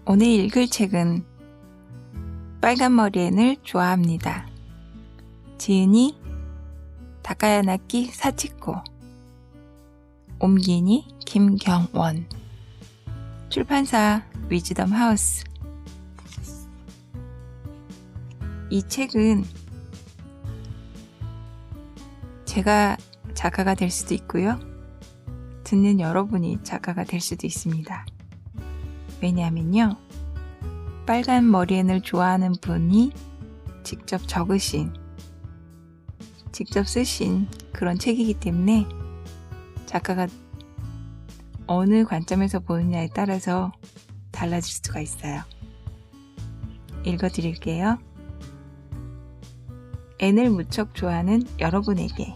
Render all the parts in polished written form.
오늘 읽을 책은 빨간 머리 앤을 좋아합니다. 지은이 다카야나키 사치코, 옮기니 김경원, 출판사 위즈덤 하우스. 이 책은 제가 작가가 될 수도 있고요. 듣는 여러분이 작가가 될 수도 있습니다. 왜냐하면요, 빨간 머리 앤을 좋아하는 분이 직접 쓰신 그런 책이기 때문에 작가가 어느 관점에서 보느냐에 따라서 달라질 수가 있어요. 읽어드릴게요. 앤을 무척 좋아하는 여러분에게.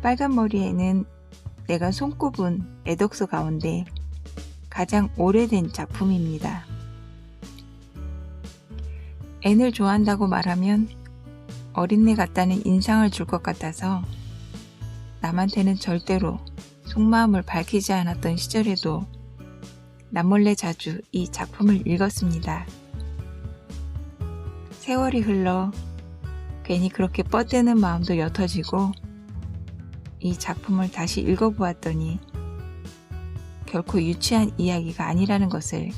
빨간 머리 앤은 내가 손꼽은 애독서 가운데 가장 오래된 작품입니다. 앤을 좋아한다고 말하면 어린애 같다는 인상을 줄 것 같아서 남한테는 절대로 속마음을 밝히지 않았던 시절에도 남몰래 자주 이 작품을 읽었습니다. 세월이 흘러 괜히 그렇게 뻗대는 마음도 옅어지고 이 작품을 다시 읽어보았더니 결코 유치한 이야기가 아니라는 것을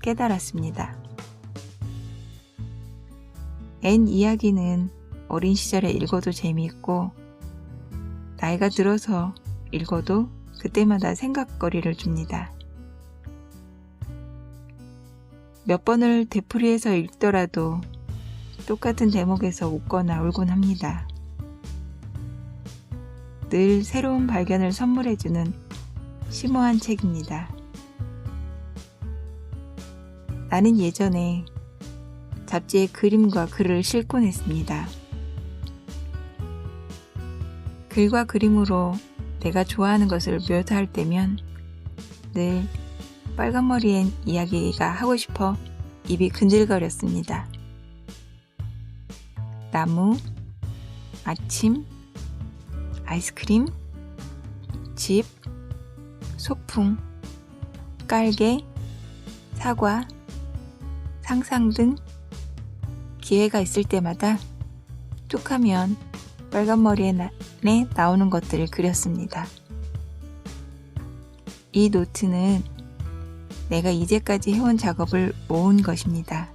깨달았습니다. 앤 이야기는 어린 시절에 읽어도 재미있고 나이가 들어서 읽어도 그때마다 생각거리를 줍니다. 몇 번을 되풀이해서 읽더라도 똑같은 대목에서 웃거나 울곤 합니다. 늘 새로운 발견을 선물해주는 심오한 책입니다. 나는 예전에 잡지에 그림과 글을 실곤 했습니다. 글과 그림으로 내가 좋아하는 것을 묘사할 때면 늘 빨간 머리 앤 이야기가 하고 싶어 입이 근질거렸습니다. 나무, 아침, 아이스크림, 집, 소풍, 깔개, 사과, 상상 등 기회가 있을 때마다 툭하면 빨간 머리에 나오는 것들을 그렸습니다. 이 노트는 내가 이제까지 해온 작업을 모은 것입니다.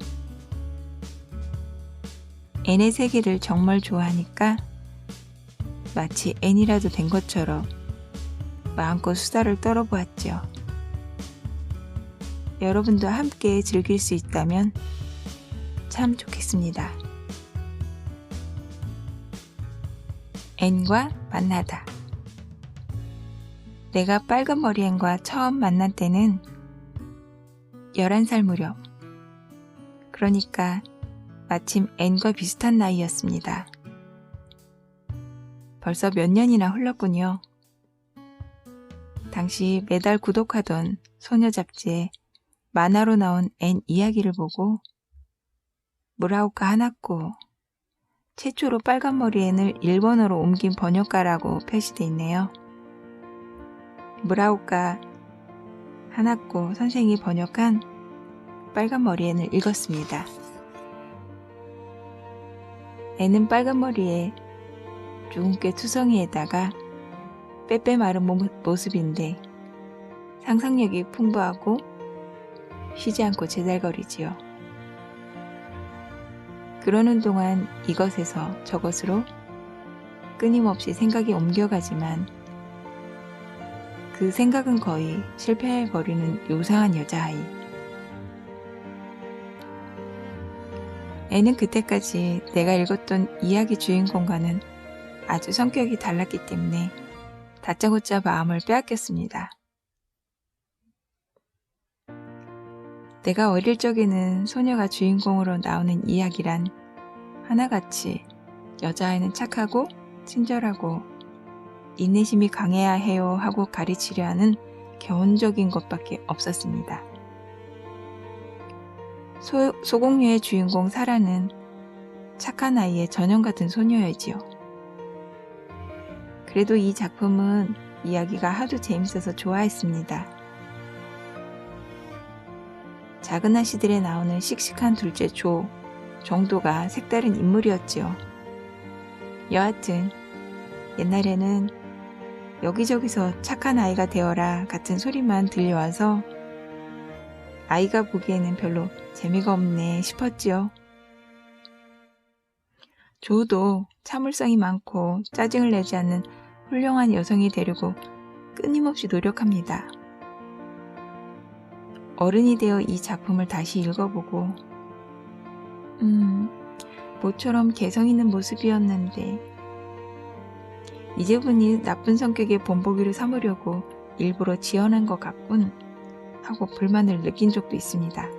앤의 세계를 정말 좋아하니까 마치 앤이라도 된 것처럼 마음껏 수다를 떨어보았죠. 여러분도 함께 즐길 수 있다면 참 좋겠습니다. 앤과 만나다. 내가 빨간 머리 앤과 처음 만난 때는 11살 무렵. 그러니까 마침 앤과 비슷한 나이였습니다. 벌써 몇 년이나 흘렀군요. 당시 매달 구독하던 소녀 잡지에 만화로 나온 앤 이야기를 보고 무라오카 하나코, 최초로 빨간 머리 앤을 일본어로 옮긴 번역가라고 표시되어 있네요. 무라오카 하나코 선생이 번역한 빨간 머리 앤을 읽었습니다. 앤은 빨간 머리에 주근깨 투성이에다가 빼빼 마른 모습인데 상상력이 풍부하고 쉬지 않고 제잘거리지요. 그러는 동안 이것에서 저것으로 끊임없이 생각이 옮겨가지만 그 생각은 거의 실패해버리는 요상한 여자아이. 앤은 그때까지 내가 읽었던 이야기 주인공과는 아주 성격이 달랐기 때문에 다짜고짜 마음을 빼앗겼습니다. 내가 어릴 적에는 소녀가 주인공으로 나오는 이야기란 하나같이 여자아이는 착하고 친절하고 인내심이 강해야 해요 하고 가르치려 하는 교훈적인 것밖에 없었습니다. 소공녀의 주인공 사라는 착한 아이의 전형 같은 소녀이지요. 그래도 이 작품은 이야기가 하도 재밌어서 좋아했습니다. 작은 아씨들에 나오는 씩씩한 둘째 조 정도가 색다른 인물이었지요. 여하튼 옛날에는 여기저기서 착한 아이가 되어라 같은 소리만 들려와서 아이가 보기에는 별로 재미가 없네 싶었지요. 조도 참을성이 많고 짜증을 내지 않는 훌륭한 여성이 되려고 끊임없이 노력합니다. 어른이 되어 이 작품을 다시 읽어보고 모처럼 개성 있는 모습이었는데 이제 보니 나쁜 성격의 본보기를 삼으려고 일부러 지어낸 것 같군 하고 불만을 느낀 적도 있습니다.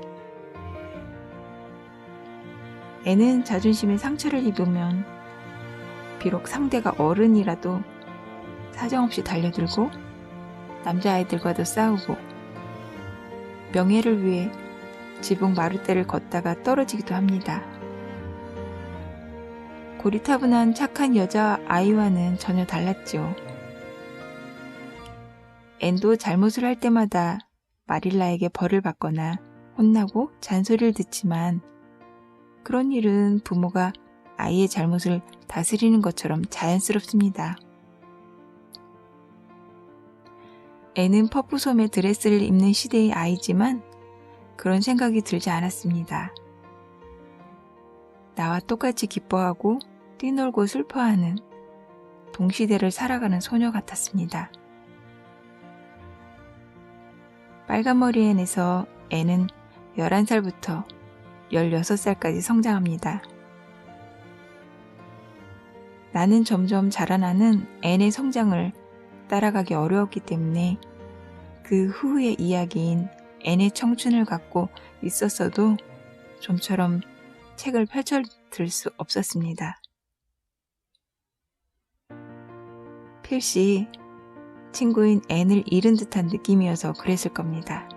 애는 자존심에 상처를 입으면 비록 상대가 어른이라도 사정없이 달려들고 남자아이들과도 싸우고 명예를 위해 지붕 마룻대를 걷다가 떨어지기도 합니다. 고리타분한 착한 여자아이와는 전혀 달랐죠. 앤도 잘못을 할 때마다 마릴라에게 벌을 받거나 혼나고 잔소리를 듣지만 그런 일은 부모가 아이의 잘못을 다스리는 것처럼 자연스럽습니다. 애는 퍼프솜의 드레스를 입는 시대의 아이지만 그런 생각이 들지 않았습니다. 나와 똑같이 기뻐하고 뛰놀고 슬퍼하는 동시대를 살아가는 소녀 같았습니다. 빨간머리 앤에서 애는 11살부터 16살까지 성장합니다. 나는 점점 자라나는 앤의 성장을 따라가기 어려웠기 때문에 그 후의 이야기인 앤의 청춘을 갖고 있었어도 좀처럼 책을 펼쳐들 수 없었습니다. 필시 친구인 앤을 잃은 듯한 느낌이어서 그랬을 겁니다.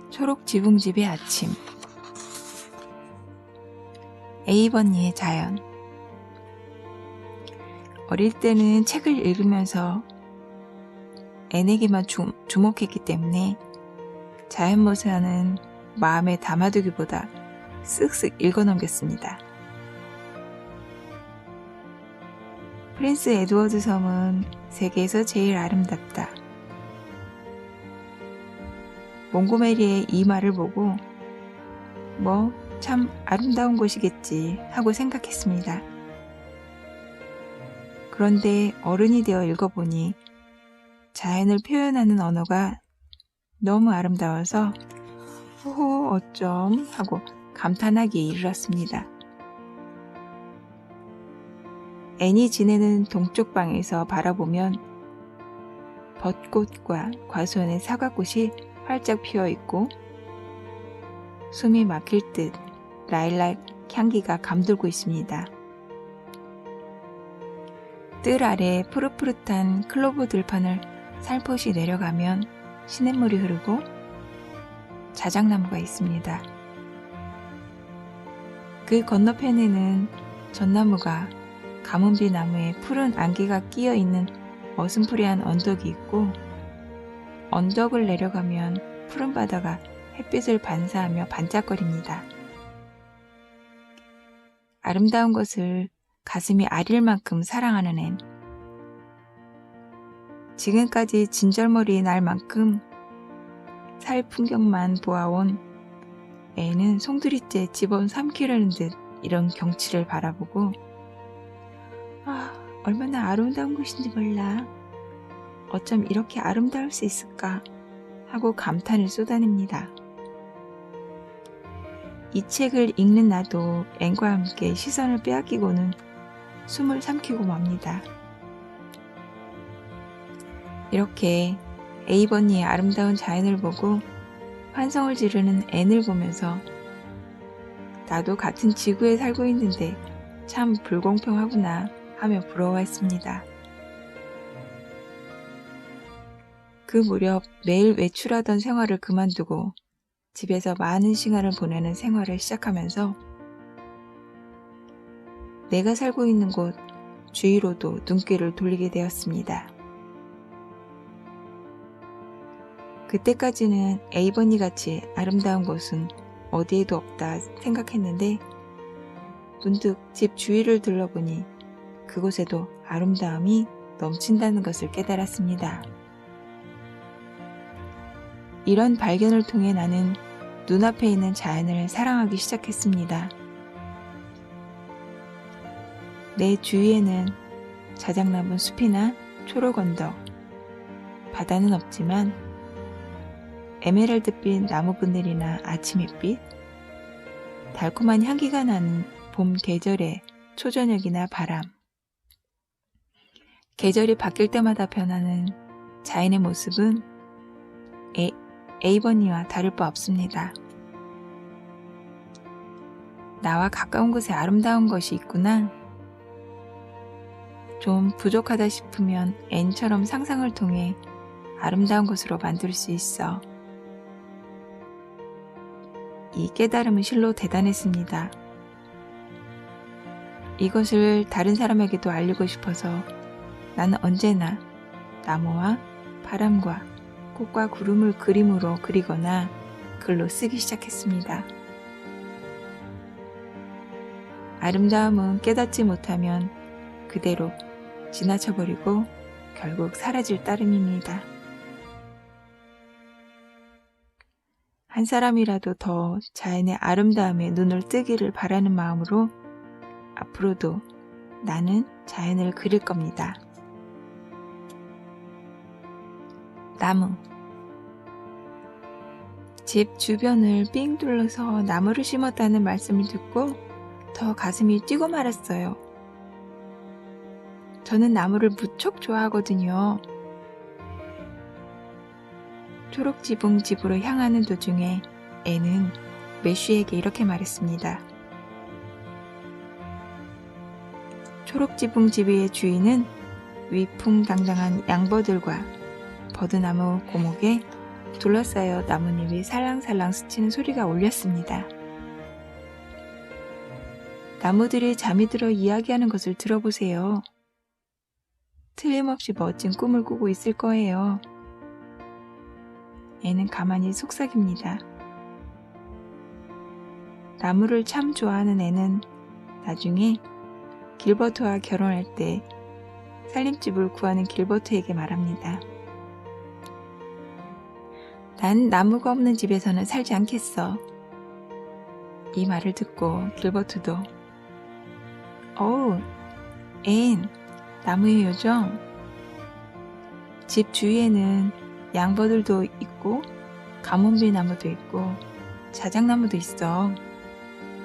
초록 지붕집의 아침 에이버니의 자연. 어릴 때는 책을 읽으면서 앤에게만 주목했기 때문에 자연모사는 마음에 담아두기보다 쓱쓱 읽어넘겼습니다. 프린스 에드워드 섬은 세계에서 제일 아름답다. 몽고메리의 이 말을 보고 참 아름다운 곳이겠지 하고 생각했습니다. 그런데 어른이 되어 읽어보니 자연을 표현하는 언어가 너무 아름다워서 호호 어쩜 하고 감탄하기에 이르렀습니다. 앤이 지내는 동쪽 방에서 바라보면 벚꽃과 과수원의 사과꽃이 활짝 피어있고 숨이 막힐 듯 라일락 향기가 감돌고 있습니다. 뜰 아래 푸릇푸릇한 클로버 들판을 살포시 내려가면 시냇물이 흐르고 자작나무가 있습니다. 그 건너편에는 전나무가 가문비 나무에 푸른 안개가 끼어 있는 어슴푸레한 언덕이 있고 언덕을 내려가면 푸른 바다가 햇빛을 반사하며 반짝거립니다. 아름다운 것을 가슴이 아릴 만큼 사랑하는 앤. 지금까지 진절머리의 날만큼 살 풍경만 보아온 앤은 송두리째 집어 삼키려는 듯 이런 경치를 바라보고 얼마나 아름다운 곳인지 몰라. 어쩜 이렇게 아름다울 수 있을까 하고 감탄을 쏟아냅니다. 이 책을 읽는 나도 앤과 함께 시선을 빼앗기고는 숨을 삼키고 맙니다. 이렇게 에이버니의 아름다운 자연을 보고 환성을 지르는 앤을 보면서 나도 같은 지구에 살고 있는데 참 불공평하구나 하며 부러워했습니다. 그 무렵 매일 외출하던 생활을 그만두고 집에서 많은 시간을 보내는 생활을 시작하면서 내가 살고 있는 곳 주위로도 눈길을 돌리게 되었습니다. 그때까지는 에이버니 같이 아름다운 곳은 어디에도 없다 생각했는데 문득 집 주위를 둘러보니 그곳에도 아름다움이 넘친다는 것을 깨달았습니다. 이런 발견을 통해 나는 눈앞에 있는 자연을 사랑하기 시작했습니다. 내 주위에는 자작나무 숲이나 초록 언덕, 바다는 없지만 에메랄드빛 나무그늘이나 아침 햇빛, 달콤한 향기가 나는 봄 계절의 초저녁이나 바람, 계절이 바뀔 때마다 변하는 자연의 모습은 에이버니와 다를 바 없습니다. 나와 가까운 곳에 아름다운 것이 있구나. 좀 부족하다 싶으면 앤처럼 상상을 통해 아름다운 것으로 만들 수 있어. 이 깨달음은 실로 대단했습니다. 이것을 다른 사람에게도 알리고 싶어서 나는 언제나 나무와 바람과 꽃과 구름을 그림으로 그리거나 글로 쓰기 시작했습니다. 아름다움은 깨닫지 못하면 그대로 지나쳐버리고 결국 사라질 따름입니다. 한 사람이라도 더 자연의 아름다움에 눈을 뜨기를 바라는 마음으로 앞으로도 나는 자연을 그릴 겁니다. 나무. 집 주변을 삥 둘러서 나무를 심었다는 말씀을 듣고 더 가슴이 뛰고 말았어요. 저는 나무를 무척 좋아하거든요. 초록지붕 집으로 향하는 도중에 앤은 매슈에게 이렇게 말했습니다. 초록지붕 집의 주인은 위풍당당한 양버들과 버드나무 고목에 둘러싸여 나뭇잎이 살랑살랑 스치는 소리가 울렸습니다. 나무들이 잠이 들어 이야기하는 것을 들어보세요. 틀림없이 멋진 꿈을 꾸고 있을 거예요. 애는 가만히 속삭입니다. 나무를 참 좋아하는 애는 나중에 길버트와 결혼할 때 살림집을 구하는 길버트에게 말합니다. 난 나무가 없는 집에서는 살지 않겠어. 이 말을 듣고 길버트도 어우, 앤, 나무의 요정. 집 주위에는 양버들도 있고 가문비 나무도 있고 자작나무도 있어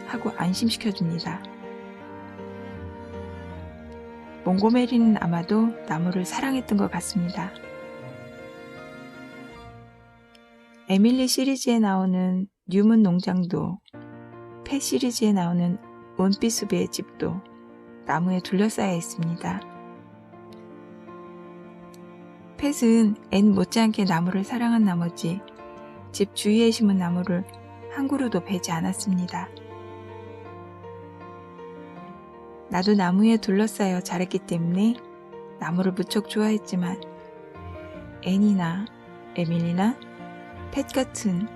하고 안심시켜줍니다. 몽고메리는 아마도 나무를 사랑했던 것 같습니다. 에밀리 시리즈에 나오는 뉴문 농장도, 펫 시리즈에 나오는 원피스베의 집도 나무에 둘러싸여 있습니다. 펫은 앤 못지않게 나무를 사랑한 나머지 집 주위에 심은 나무를 한 그루도 베지 않았습니다. 나도 나무에 둘러싸여 자랐기 때문에 나무를 무척 좋아했지만 앤이나 에밀리나 펫 같은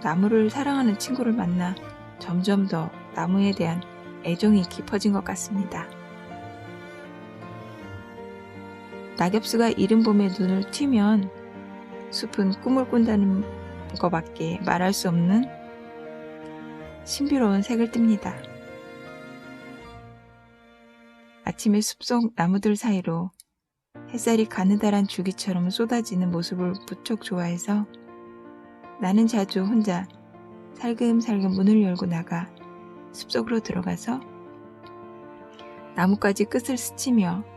나무를 사랑하는 친구를 만나 점점 더 나무에 대한 애정이 깊어진 것 같습니다. 낙엽수가 이른 봄에 눈을 튀면 숲은 꿈을 꾼다는 것밖에 말할 수 없는 신비로운 색을 띱니다. 아침에 숲속 나무들 사이로 햇살이 가느다란 줄기처럼 쏟아지는 모습을 무척 좋아해서 나는 자주 혼자 살금살금 문을 열고 나가 숲속으로 들어가서 나뭇가지 끝을 스치며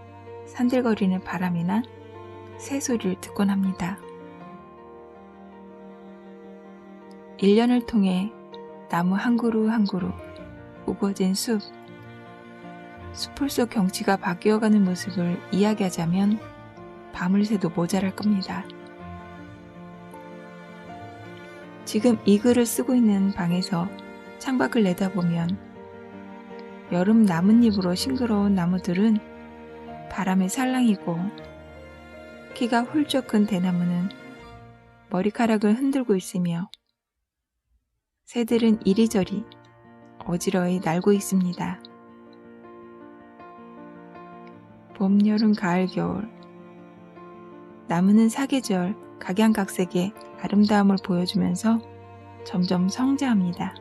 산들거리는 바람이나 새소리를 듣곤 합니다. 1년을 통해 나무 한 그루 한 그루 우거진 숲풀 속 경치가 바뀌어가는 모습을 이야기하자면 밤을 새도 모자랄 겁니다. 지금 이 글을 쓰고 있는 방에서 창밖을 내다보면 여름 나뭇잎으로 싱그러운 나무들은 바람에 살랑이고 키가 훌쩍 큰 대나무는 머리카락을 흔들고 있으며 새들은 이리저리 어지러이 날고 있습니다. 봄, 여름, 가을, 겨울. 나무는 사계절 각양각색의 아름다움을 보여주면서 점점 성장합니다.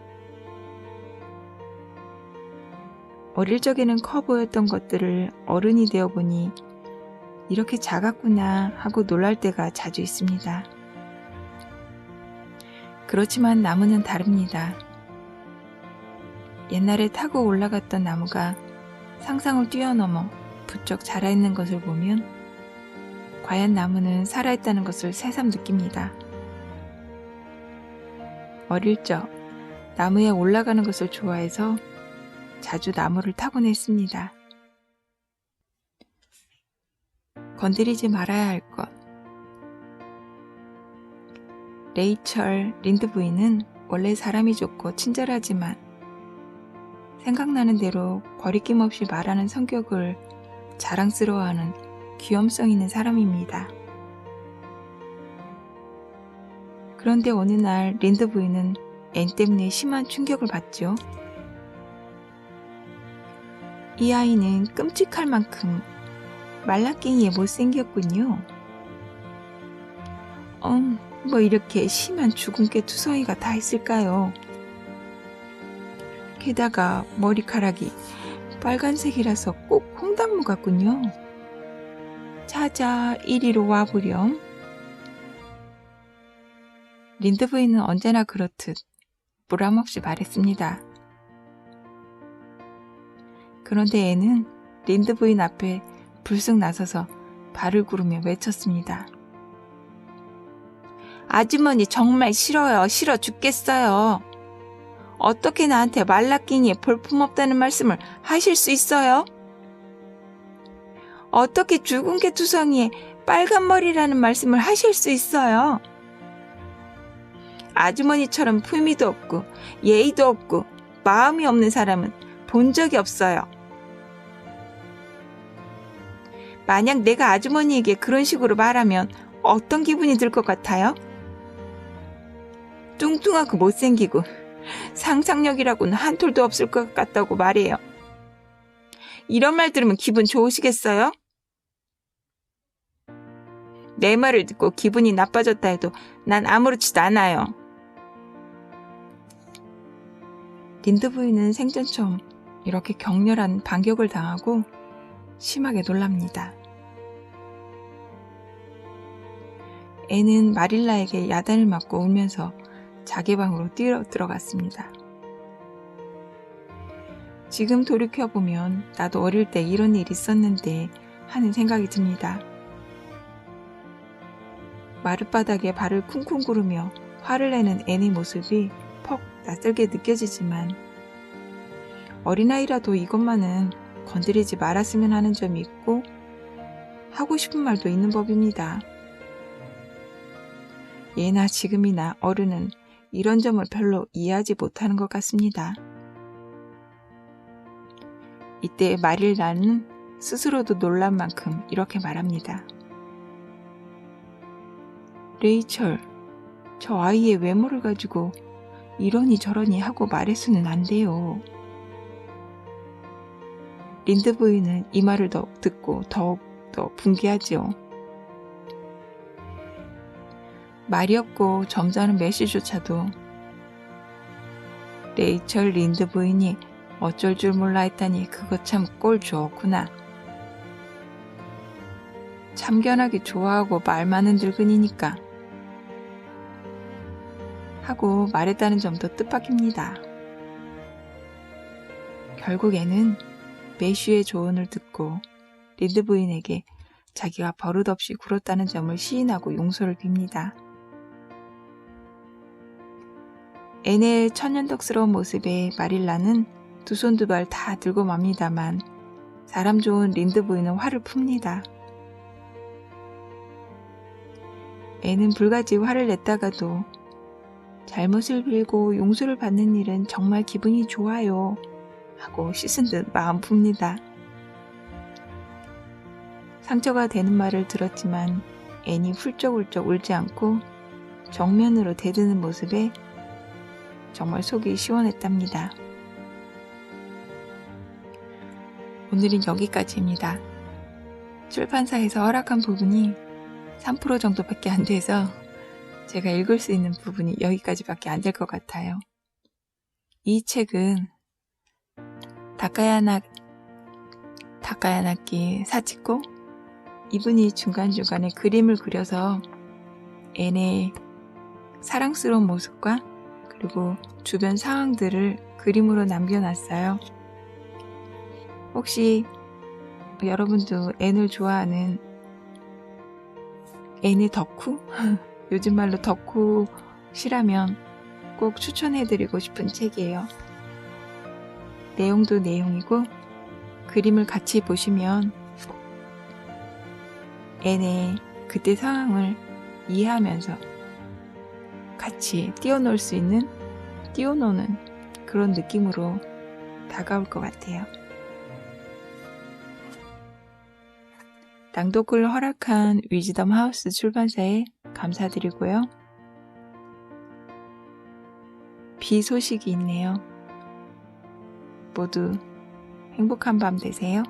어릴 적에는 커 보였던 것들을 어른이 되어 보니 이렇게 작았구나 하고 놀랄 때가 자주 있습니다. 그렇지만 나무는 다릅니다. 옛날에 타고 올라갔던 나무가 상상을 뛰어넘어 부쩍 자라있는 것을 보면 과연 나무는 살아있다는 것을 새삼 느낍니다. 어릴 적 나무에 올라가는 것을 좋아해서 자주 나무를 타곤 했습니다. 건드리지 말아야 할 것. 레이첼 린드 부인은 원래 사람이 좋고 친절하지만 생각나는 대로 거리낌 없이 말하는 성격을 자랑스러워하는 귀염성 있는 사람입니다. 그런데 어느 날 린드 부인은 앤 때문에 심한 충격을 받죠. 이 아이는 끔찍할 만큼 말라깽이에 못생겼군요. 뭐 이렇게 심한 주근깨 투성이가 다 있을까요? 게다가 머리카락이 빨간색이라서 꼭 홍당무 같군요. 자자, 이리로 와보렴. 린드 부인은 언제나 그렇듯 보람없이 말했습니다. 그런데 애는 린드 부인 앞에 불쑥 나서서 발을 구르며 외쳤습니다. 아주머니 정말 싫어요. 싫어 죽겠어요. 어떻게 나한테 말라깽이에 볼품없다는 말씀을 하실 수 있어요? 어떻게 죽은 개 투성이에 빨간 머리라는 말씀을 하실 수 있어요? 아주머니처럼 품위도 없고 예의도 없고 마음이 없는 사람은 본 적이 없어요. 만약 내가 아주머니에게 그런 식으로 말하면 어떤 기분이 들 것 같아요? 뚱뚱하고 못생기고 상상력이라고는 한 톨도 없을 것 같다고 말해요. 이런 말 들으면 기분 좋으시겠어요? 내 말을 듣고 기분이 나빠졌다 해도 난 아무렇지도 않아요. 린드 부인은 생전 처음 이렇게 격렬한 반격을 당하고 심하게 놀랍니다. 애는 마릴라에게 야단을 맞고 울면서 자기 방으로 뛰어 들어갔습니다. 지금 돌이켜보면 나도 어릴 때 이런 일이 있었는데 하는 생각이 듭니다. 마룻바닥에 발을 쿵쿵 구르며 화를 내는 애의 모습이 퍽 낯설게 느껴지지만 어린아이라도 이것만은 건드리지 말았으면 하는 점이 있고 하고 싶은 말도 있는 법입니다. 예나 지금이나 어른은 이런 점을 별로 이해하지 못하는 것 같습니다. 이때 마릴라는 스스로도 놀란 만큼 이렇게 말합니다. 레이첼, 저 아이의 외모를 가지고 이러니 저러니 하고 말해서는 안 돼요. 린드 부인은 이 말을 듣고 더욱 더 분개하지요. 말이 없고 점잖은 메시조차도 레이첼 린드 부인이 어쩔 줄 몰라 했다니 그거 참 꼴 좋구나. 참견하기 좋아하고 말 많은 늙은이니까 하고 말했다는 점도 뜻밖입니다. 결국에는 매슈의 조언을 듣고 린드 부인에게 자기가 버릇없이 굴었다는 점을 시인하고 용서를 빕니다. 앤의 천연덕스러운 모습에 마릴라는 두 손 두 발 다 들고 맙니다만 사람 좋은 린드 부인은 화를 풉니다. 앤은 불가지 화를 냈다가도 잘못을 빌고 용서를 받는 일은 정말 기분이 좋아요 하고 씻은 듯 마음 풉니다. 상처가 되는 말을 들었지만 앤이 훌쩍훌쩍 울지 않고 정면으로 대드는 모습에 정말 속이 시원했답니다. 오늘은 여기까지입니다. 출판사에서 허락한 부분이 3% 정도밖에 안 돼서 제가 읽을 수 있는 부분이 여기까지밖에 안 될 것 같아요. 이 책은 다카야나키 사치코 이분이 중간중간에 그림을 그려서 앤의 사랑스러운 모습과 그리고 주변 상황들을 그림으로 남겨놨어요. 혹시 여러분도 앤을 좋아하는 앤의 덕후? 요즘 말로 덕후시라면 꼭 추천해드리고 싶은 책이에요. 내용도 내용이고 그림을 같이 보시면 앤의 그때 상황을 이해하면서 같이 뛰어노는 그런 느낌으로 다가올 것 같아요. 낭독을 허락한 위즈덤 하우스 출판사에 감사드리고요. 비 소식이 있네요. 모두 행복한 밤 되세요.